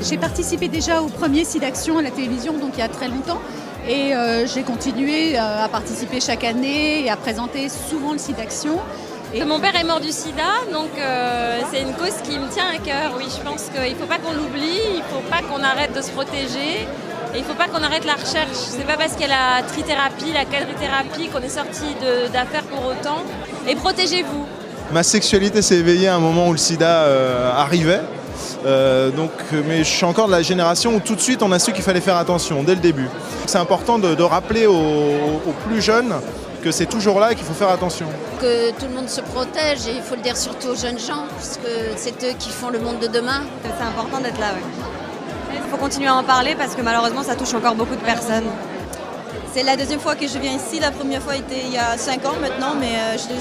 J'ai participé déjà au premier SIDAction à la télévision, donc il y a très longtemps. Et j'ai continué à participer chaque année et à présenter souvent le SIDAction. Et mon père est mort du sida, donc c'est une cause qui me tient à cœur. Oui, je pense qu'il ne faut pas qu'on l'oublie, il ne faut pas qu'on arrête de se protéger. Et il ne faut pas qu'on arrête la recherche. C'est pas parce qu'il y a la trithérapie, la quadrithérapie qu'on est sorti d'affaires pour autant. Et protégez-vous. Ma sexualité s'est éveillée à un moment où le sida arrivait. Mais je suis encore de la génération où tout de suite on a su qu'il fallait faire attention dès le début. C'est important de rappeler aux plus jeunes que c'est toujours là et qu'il faut faire attention. Que tout le monde se protège et il faut le dire surtout aux jeunes gens, parce que c'est eux qui font le monde de demain. C'est important d'être là, oui. Il faut continuer à en parler parce que malheureusement ça touche encore beaucoup de personnes. C'est la deuxième fois que je viens ici, la première fois était il y a 5 ans maintenant, mais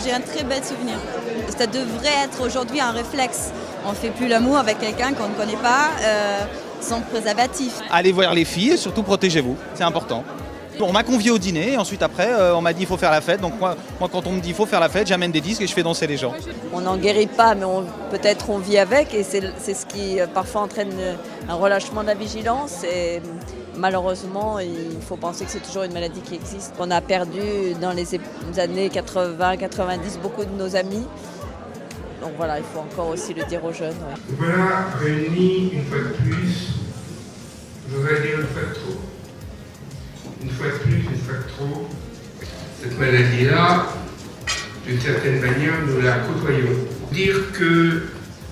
j'ai un très bel souvenir. Ça devrait être aujourd'hui un réflexe. On ne fait plus l'amour avec quelqu'un qu'on ne connaît pas sans préservatif. Allez voir les filles et surtout protégez-vous, c'est important. On m'a convié au dîner et ensuite après on m'a dit il faut faire la fête. Donc moi quand on me dit il faut faire la fête, j'amène des disques et je fais danser les gens. On n'en guérit pas mais peut-être on vit avec et c'est ce qui parfois entraîne un relâchement de la vigilance et malheureusement il faut penser que c'est toujours une maladie qui existe. On a perdu dans les années 80-90 beaucoup de nos amis. Donc voilà, il faut encore aussi le dire aux jeunes. Ouais. Voilà, réunis une fois de plus, je voudrais dire une fois de trop. Une fois de plus, une fois de trop, cette maladie-là, d'une certaine manière, nous la côtoyons. Dire que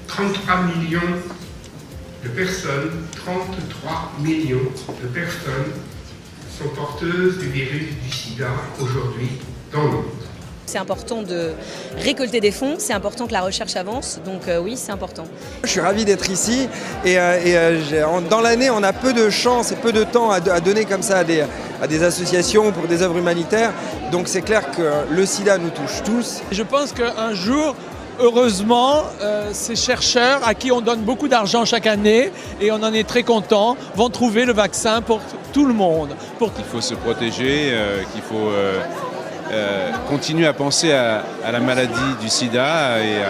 33 millions de personnes, 33 millions de personnes sont porteuses du virus du sida aujourd'hui dans le monde. C'est important de récolter des fonds, c'est important que la recherche avance, donc oui, c'est important. Je suis ravi d'être ici et dans l'année, on a peu de chance et peu de temps à donner comme ça à des associations pour des œuvres humanitaires. Donc c'est clair que le sida nous touche tous. Je pense qu'un jour, heureusement, ces chercheurs à qui on donne beaucoup d'argent chaque année, et on en est très content, vont trouver le vaccin pour tout le monde. Il faut se protéger, qu'il faut continuer à penser à la maladie du sida et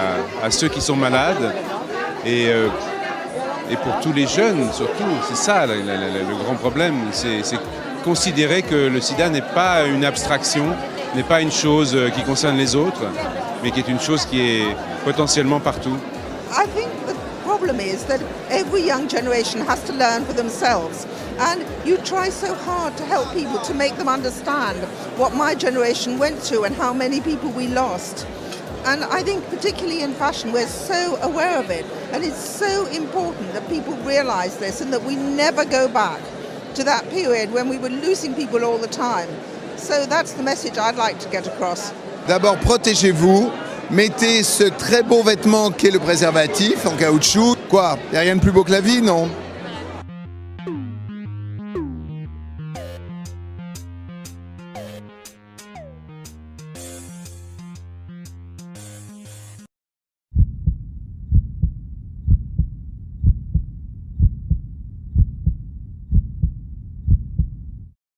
à ceux qui sont malades. Et pour tous les jeunes, surtout, c'est ça le grand problème, c'est considérer que le sida n'est pas une abstraction, n'est pas une chose qui concerne les autres, mais qui est une chose qui est potentiellement partout. I think the problem is that every young generation has to learn for themselves. And you try so hard to help people, to make them understand what my generation went through and how many people we lost. And I think particularly in fashion, we're so aware of it. And it's so important that people realise this and that we never go back to that period when we were losing people all the time. So that's the message I'd like to get across. D'abord, protégez-vous. Mettez ce très beau vêtement qu'est le préservatif en caoutchouc. Quoi, il n'y a rien de plus beau que la vie, non ?